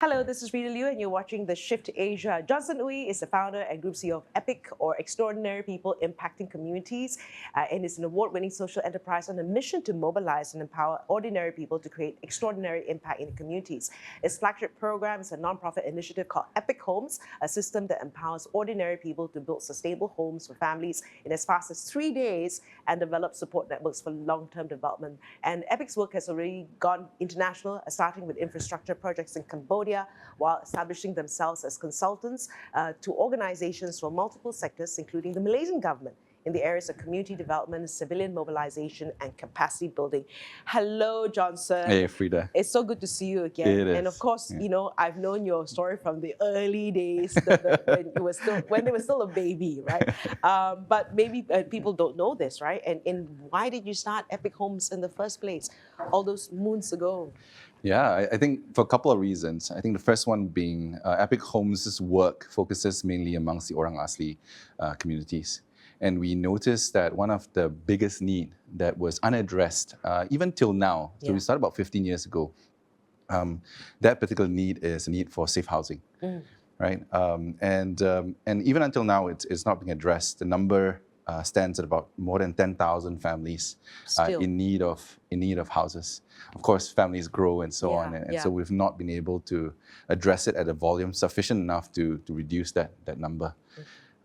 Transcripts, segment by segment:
Hello, this is Rita Liu, and you're watching The Shift to Asia. John-son Oei is the founder and Group CEO of EPIC, or Extraordinary People Impacting Communities, and is an award-winning social enterprise on a mission to mobilize and empower ordinary people to create extraordinary impact in communities. Its flagship program is a non-profit initiative called EPIC Homes, a system that empowers ordinary people to build sustainable homes for families in as fast as 3 days and develop support networks for long-term development. And EPIC's work has already gone international, starting with infrastructure projects in Cambodia, while establishing themselves as consultants to organizations from multiple sectors, including the Malaysian government, in the areas of community development, civilian mobilization, and capacity building. Hello, Johnson. Hey, Frida. It's so good to see you again. It is. And of course, Yeah. I've known your story from the early days, when they were still a baby, right? But maybe people don't know this, right? And why did you start Epic Homes in the first place, all those moons ago? Yeah, I think for a couple of reasons. I think the first one being Epic Homes' work focuses mainly amongst the Orang Asli communities. And we noticed that one of the biggest need that was unaddressed, even till now, so we started about 15 years ago, that particular need is a need for safe housing, right? And even until now, it's not being addressed. The number stands at about more than 10,000 families in need of houses. Of course, families grow and so on, and so we've not been able to address it at a volume sufficient enough to reduce that number.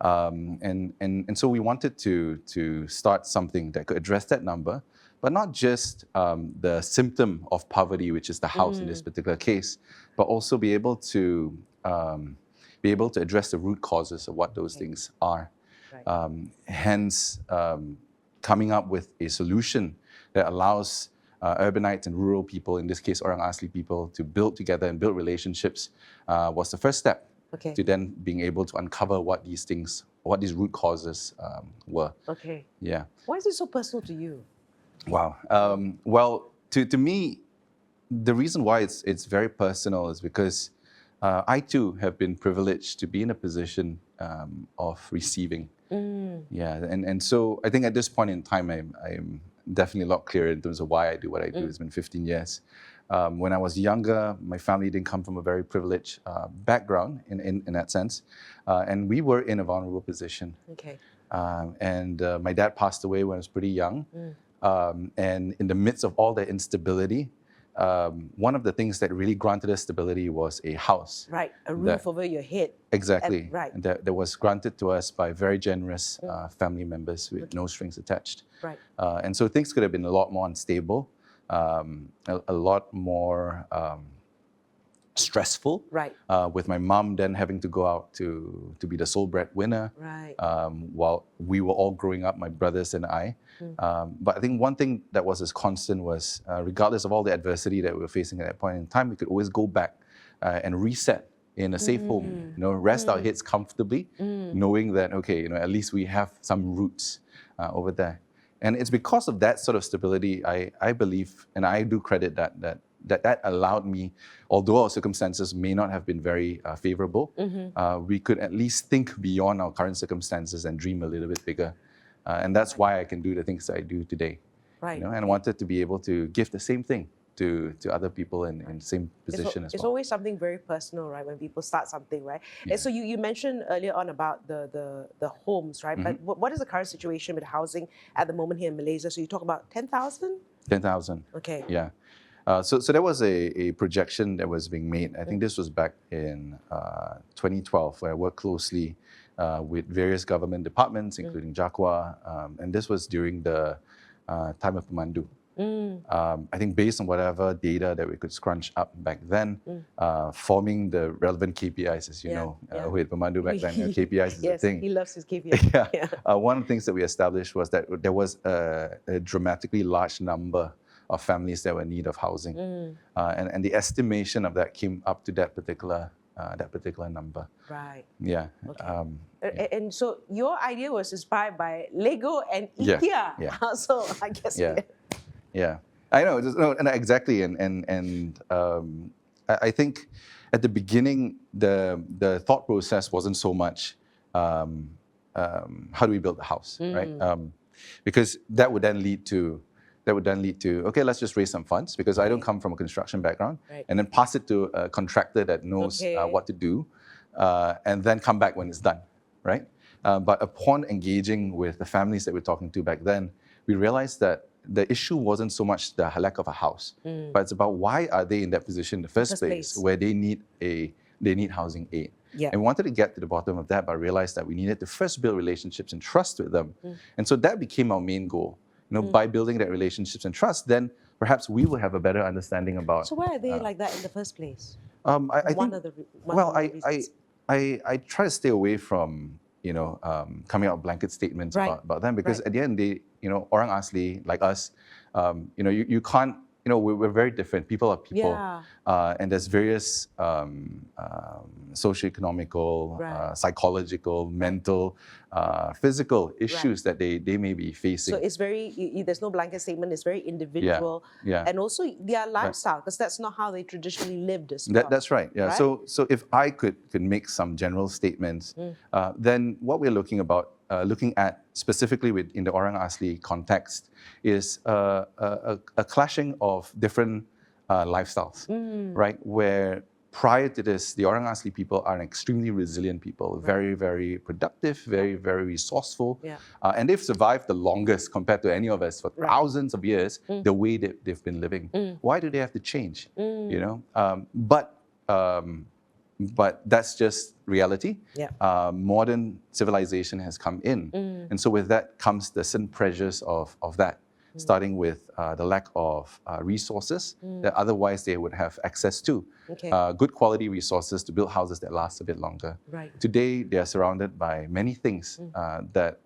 And so we wanted to start something that could address that number, but not just the symptom of poverty, which is the house in this particular case, but also be able to address the root causes of what those things are. Hence, coming up with a solution that allows urbanites and rural people, in this case Orang Asli people, to build together and build relationships was the first step to then being able to uncover what these root causes were. Okay. Yeah. Why is it so personal to you? Wow. Well, to me, the reason why it's very personal is because I too have been privileged to be in a position of receiving. Yeah, and so I think at this point in time, I'm definitely a lot clearer in terms of why I do what I do. It's been 15 years. When I was younger, my family didn't come from a very privileged background in that sense, and we were in a vulnerable position. Okay. And my dad passed away when I was pretty young, and in the midst of all that instability, one of the things that really granted us stability was a house. Right, a roof over your head. Exactly. Right. And that was granted to us by very generous family members with no strings attached. Right. And so things could have been a lot more unstable, a lot more stressful. Right. With my mom then having to go out to be the sole breadwinner. Right. While we were all growing up, my brothers and I. But I think one thing that was as constant was, regardless of all the adversity that we were facing at that point in time, we could always go back and reset in a safe home, rest our heads comfortably, knowing that, okay, at least we have some roots over there. And it's because of that sort of stability, I believe, and I do credit that allowed me, although our circumstances may not have been very favorable, we could at least think beyond our current circumstances and dream a little bit bigger. And that's why I can do the things that I do today. Right. And I wanted to be able to give the same thing to other people in the same position as well. It's always something very personal, right, when people start something, right? Yeah. And so you mentioned earlier on about the homes, right? But what is the current situation with housing at the moment here in Malaysia? So you talk about 10,000? 10,000. Okay. Yeah. So there was a projection that was being made. I think this was back in 2012, where I worked closely with various government departments, including Jakwa, and this was during the time of Pemandu. I think based on whatever data that we could scrunch up back then, forming the relevant KPIs, as you know, with Pemandu back then, KPIs is a thing. He loves his KPIs. One of the things that we established was that there was a dramatically large number of families that were in need of housing, and the estimation of that came up to that particular number. Right. Yeah. Okay. And so your idea was inspired by Lego and IKEA. Yeah. So I guess. Yeah. I know. And exactly. And I think at the beginning the thought process wasn't so much how do we build the house, right? Because that would then lead to that would then lead to, okay, let's just raise some funds because I don't come from a construction background, Right. and then pass it to a contractor that knows what to do, and then come back when it's done, right? But upon engaging with the families that we're talking to back then, we realized that the issue wasn't so much the lack of a house, but it's about why are they in that position in the first place where they need housing aid. Yeah. And we wanted to get to the bottom of that, but realized that we needed to first build relationships and trust with them. And so that became our main goal. By building that relationships and trust, then perhaps we will have a better understanding about. So why are they like that in the first place? I One think, of the reasons. I try to stay away from coming out with blanket statements about them, because at the end of the day, Orang Asli, like us, you can't. We're very different. People are people, and there's various socioeconomical, psychological, mental, physical issues that they may be facing. So it's very, there's no blanket statement, it's very individual. And also their lifestyle, because that's not how they traditionally lived as well. That's right, yeah. Right? So if I could make some general statements, then what we're looking at specifically in the Orang Asli context is a clashing of different lifestyles, right? Where prior to this, the Orang Asli people are an extremely resilient people, very, very productive, very, very resourceful. And they've survived the longest compared to any of us for thousands of years, the way that they've been living. Why do they have to change? But that's just reality. Modern civilization has come in. And so with that comes the certain pressures of that, starting with the lack of resources that otherwise they would have access to. Good quality resources to build houses that last a bit longer. Today, they are surrounded by many things that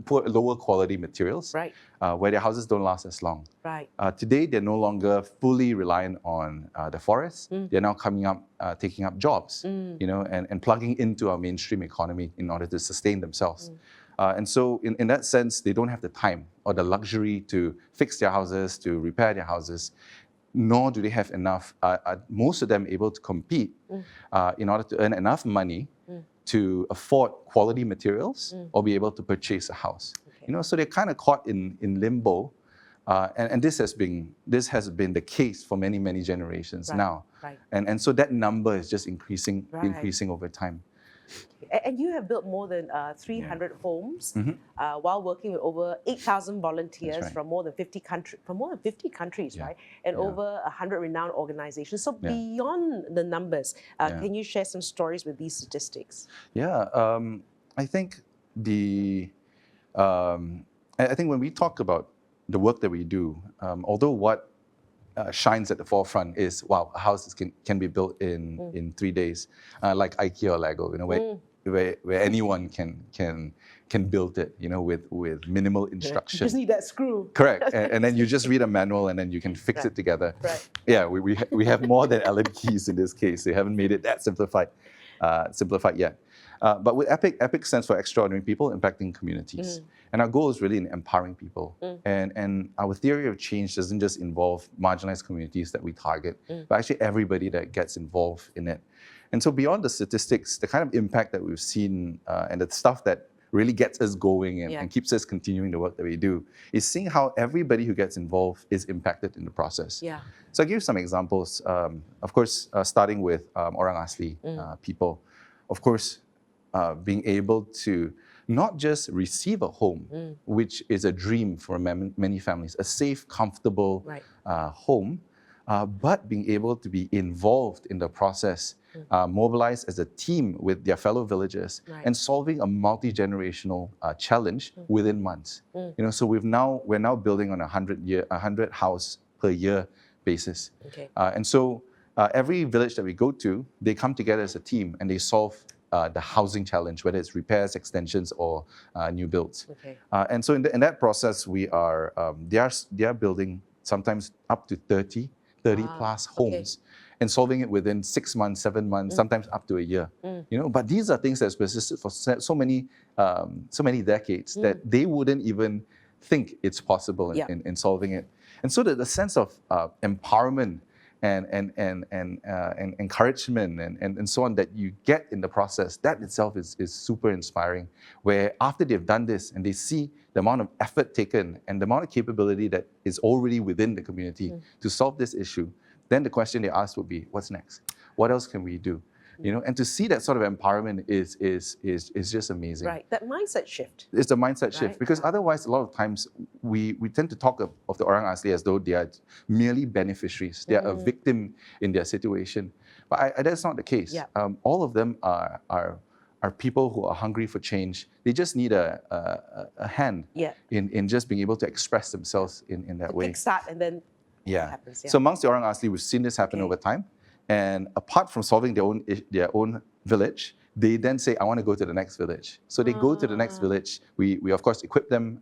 poor, lower quality materials, where their houses don't last as long. Today, they're no longer fully reliant on the forests. They're now taking up jobs, and plugging into our mainstream economy in order to sustain themselves. And so in that sense, they don't have the time or the luxury to fix their houses, to repair their houses, nor do they have enough, most of them able to compete in order to earn enough money to afford quality materials or be able to purchase a house. So they're kind of caught in limbo. And this has been the case for many, many generations now. And so that number is just increasing over time. And you have built more than 300 homes while working with over 8,000 volunteers from more than 50 countries, right? And over 100 renowned organizations. So beyond the numbers, can you share some stories with these statistics? I think I think when we talk about the work that we do, although what shines at the forefront is, wow, a house can be built in 3 days, like IKEA Lego, where anyone can build it, with minimal instruction. You just need that screw. Correct, and then you just read a manual and then you can fix it together. Yeah, we have more than Allen keys in this case. They haven't made it that simplified yet. But with EPIC stands for Extraordinary People Impacting Communities. And our goal is really in empowering people. And our theory of change doesn't just involve marginalized communities that we target, but actually everybody that gets involved in it. And so beyond the statistics, the kind of impact that we've seen and the stuff that really gets us going and keeps us continuing the work that we do is seeing how everybody who gets involved is impacted in the process. So I'll give you some examples. Of course, starting with Orang Asli people. Of course, being able to not just receive a home, which is a dream for many families, a safe, comfortable home, but being able to be involved in the process, mobilized as a team with their fellow villagers, and solving a multi-generational challenge within months. So we're now building on a 100 house per year basis, and so every village that we go to, they come together as a team and they solve the housing challenge, whether it's repairs, extensions, or new builds. And so in that process, they are building sometimes up to 30 plus homes and solving it within 6 months, 7 months, sometimes up to a year. But these are things that's persisted for so many decades that they wouldn't even think it's possible in solving it. And so the sense of empowerment and encouragement and so on that you get in the process, that itself is super inspiring. Where after they've done this and they see the amount of effort taken and the amount of capability that is already within the community to solve this issue, then the question they ask would be, what's next? What else can we do? You know, and to see that sort of empowerment is just amazing. Right, that mindset shift. It's the mindset shift, Right. because otherwise, a lot of times we tend to talk of the Orang Asli as though they are merely beneficiaries. They are a victim in their situation, but that's not the case. Yeah. All of them are people who are hungry for change. They just need a hand Yeah. in just being able to express themselves in that way. Kickstart and then Yeah. it happens. Yeah. So amongst the Orang Asli, we've seen this happen Okay. over time. And apart from solving their own village, they then say, I want to go to the next village. So they go to the next village. We of course equip them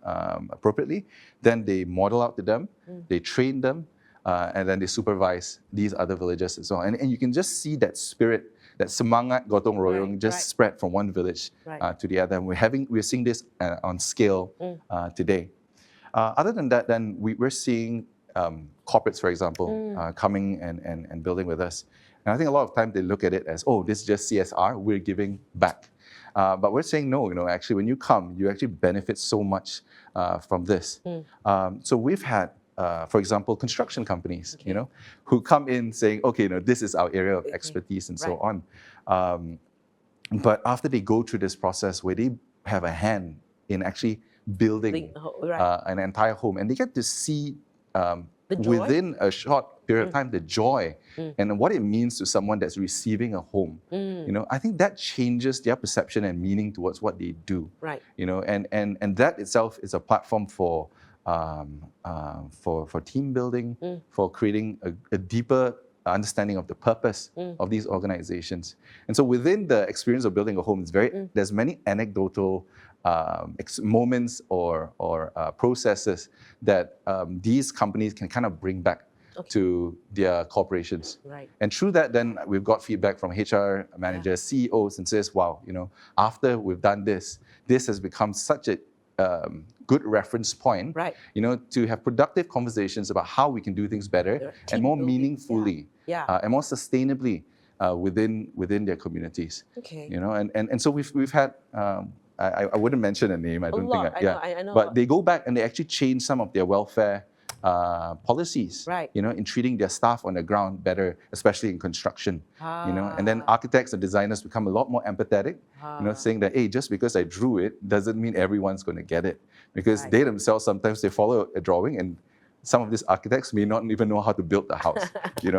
appropriately. Then they model out to them, they train them, and then they supervise these other villages as well. And you can just see that spirit, that semangat gotong royong Right, just right. spread from one village Right. to the other. And we're seeing this on scale today. Other than that, then we're seeing corporates, for example, coming and building with us. And I think a lot of time they look at it as, oh, this is just CSR, we're giving back. But we're saying no, actually when you come, you actually benefit so much from this. So we've had, for example, construction companies, who come in saying, okay, this is our area of expertise and so on. But after they go through this process where they have a hand in actually building an entire home, and they get to see within a short period of time the joy and what it means to someone that's receiving a home. I think that changes their perception and meaning towards what they do. Right. And that itself is a platform for team building, for creating a deeper understanding of the purpose of these organizations. And so within the experience of building a home, there's many anecdotal moments or processes that these companies can kind of bring back to their corporations. Right. And through that, then we've got feedback from HR managers, CEOs, and says, wow, after we've done this has become such a good reference point, to have productive conversations about how we can do things better and more meaningfully and more sustainably within their communities. Okay. And so we've had. I wouldn't mention a name. I don't think. I know. But they go back and they actually change some of their welfare policies. Right. In treating their staff on the ground better, especially in construction. And then architects and designers become a lot more empathetic. Saying that, hey, just because I drew it doesn't mean everyone's going to get it, because they themselves sometimes they follow a drawing and some of these architects may not even know how to build the house.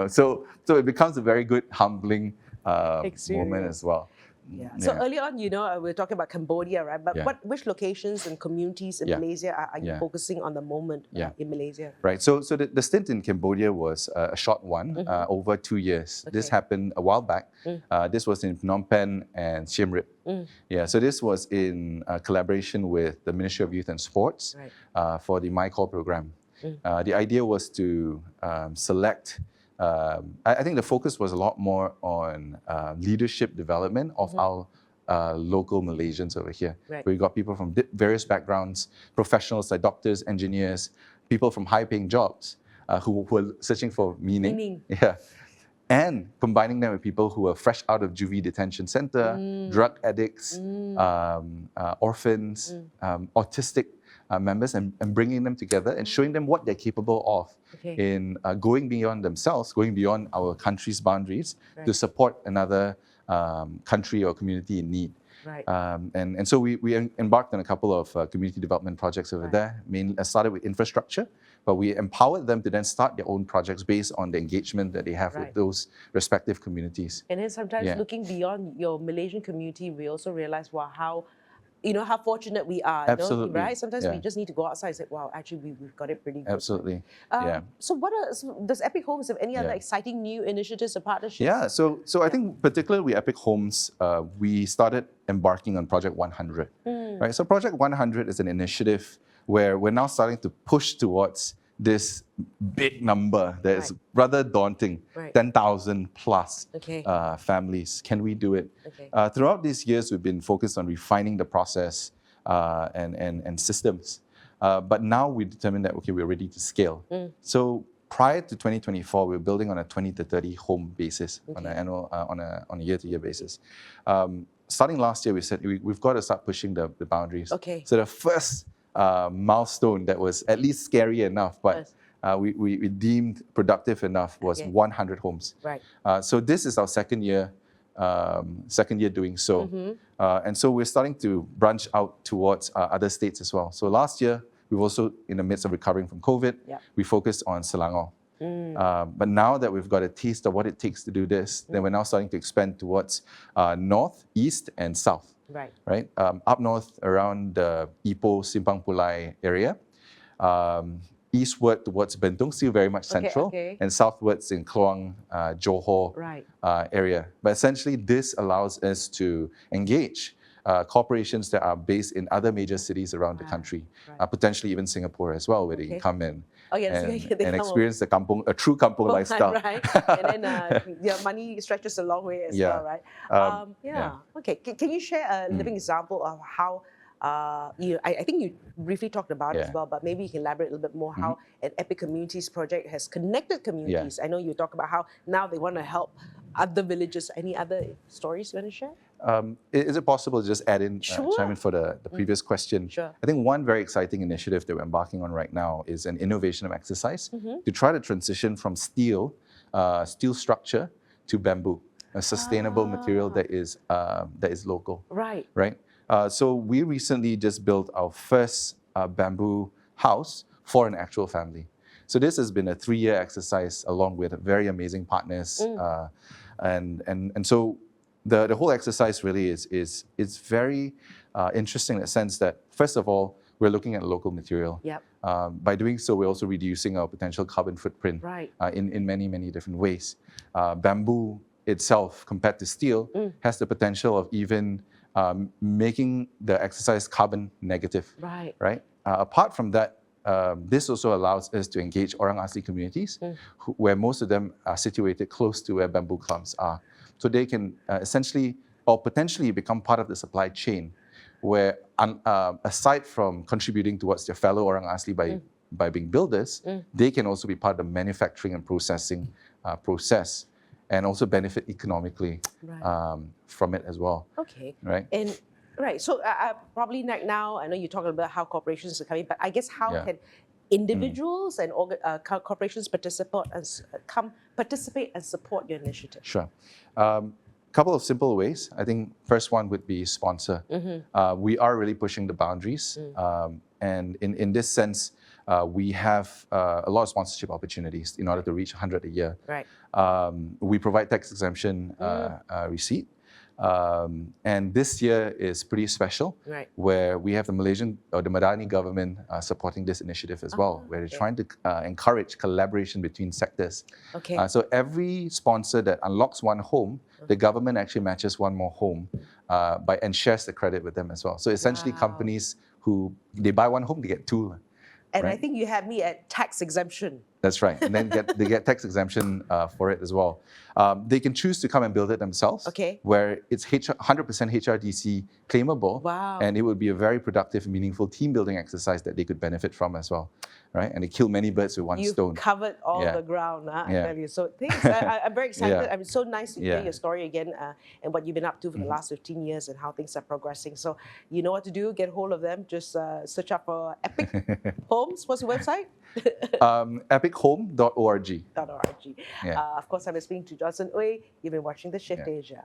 So it becomes a very good humbling moment as well. Yeah. So early on, we were talking about Cambodia, right? But which locations and communities in Malaysia are you focusing on the moment in Malaysia? Right. So the stint in Cambodia was a short one, over 2 years. Okay. This happened a while back. This was in Phnom Penh and Siem Reap. Yeah. So this was in collaboration with the Ministry of Youth and Sports for the My Call program. The idea was to select. I think the focus was a lot more on leadership development of our local Malaysians over here. Right. We got people from various backgrounds, professionals like doctors, engineers, people from high-paying jobs who were searching for meaning. Yeah. And combining them with people who are fresh out of juvie detention center, drug addicts, orphans, autistic members, and bringing them together and showing them what they're capable of in going beyond themselves, going beyond our country's boundaries to support another country or community in need. Right. And so we embarked on a couple of community development projects over there. Started with infrastructure, but we empowered them to then start their own projects based on the engagement that they have with those respective communities. And then sometimes looking beyond your Malaysian community, we also realize, wow, how fortunate we are. Absolutely. Right? Sometimes we just need to go outside and say, wow, actually, we've got it pretty good. Absolutely. So does Epic Homes have any other exciting new initiatives or partnerships? Yeah, so I think particularly with Epic Homes, we started embarking on Project 100. Right? So Project 100 is an initiative where we're now starting to push towards this big number that is rather daunting, 10,000 plus families. Can we do it? Throughout these years, we've been focused on refining the process and systems. But now we determined that, we're ready to scale. So prior to 2024, we were building on a 20 to 30 home basis on an annual, on a year-to-year basis. Starting last year, we said we've got to start pushing the boundaries. Okay. So the first milestone that was at least scary enough, but we deemed productive enough was 100 homes. Right. So this is our second year doing so. And so we're starting to branch out towards other states as well. So last year, we were also in the midst of recovering from COVID. We focused on Selangor. But now that we've got a taste of what it takes to do this, then we're now starting to expand towards north, east, and south. Right. Up north around the Ipoh, Simpang Pulai area. Eastward towards Bentong, still very much central, and southwards in Kluang, Johor area. But essentially, this allows us to engage corporations that are based in other major cities around the country, potentially even Singapore as well, where they can come in and experience a true kampung lifestyle. Right. And then money stretches a long way as well, right? Okay. Can you share a living example of how I think you briefly talked about it as well, but maybe you can elaborate a little bit more how an Epic Communities project has connected communities. I know you talk about how now they want to help other villages. Any other stories you want to share? Is it possible to just add in, chime in for the previous question? Sure. I think one very exciting initiative that we're embarking on right now is an innovation of exercise to try to transition from steel structure to bamboo, a sustainable material that is local. Right. Right. So we recently just built our first bamboo house for an actual family. So this has been a 3-year exercise along with very amazing partners. And so the whole exercise really is very interesting in the sense that, first of all, we're looking at local material. By doing so, we're also reducing our potential carbon footprint in many, many different ways. Bamboo itself, compared to steel, has the potential of even making the exercise carbon negative. Right. Apart from that, this also allows us to engage Orang Asli communities, where most of them are situated close to where bamboo clumps are. So they can essentially or potentially become part of the supply chain, where aside from contributing towards their fellow Orang Asli by being builders, they can also be part of the manufacturing and processing process, and also benefit economically from it as well. Okay. Right. And so probably right now, I know you talk about how corporations are coming, but I guess how can individuals and corporations participate and support your initiative? Sure. Couple of simple ways. I think first one would be sponsor. We are really pushing the boundaries, and in this sense, we have a lot of sponsorship opportunities in order to reach 100 a year. We provide tax exemption receipt. And this year is pretty special, where we have the Malaysian or the Madani government supporting this initiative as well, where they're trying to encourage collaboration between sectors. So every sponsor that unlocks one home, the government actually matches one more home and shares the credit with them as well. So essentially, companies who they buy one home, they get two. And I think you had me at tax exemption. That's right. And then they get tax exemption for it as well. They can choose to come and build it themselves, where it's 100% HRDC claimable. And it would be a very productive, meaningful team building exercise that they could benefit from as well. Right? And they kill many birds with one stone. You've covered all the ground, I tell you. So thanks. I'm very excited. I mean, so nice to hear your story again and what you've been up to for the last 15 years and how things are progressing. So you know what to do. Get hold of them. Just search up for Epic Homes. What's the website? epichome.org. Of course, I've been speaking to John-son Oei. You've been watching The Shift Asia.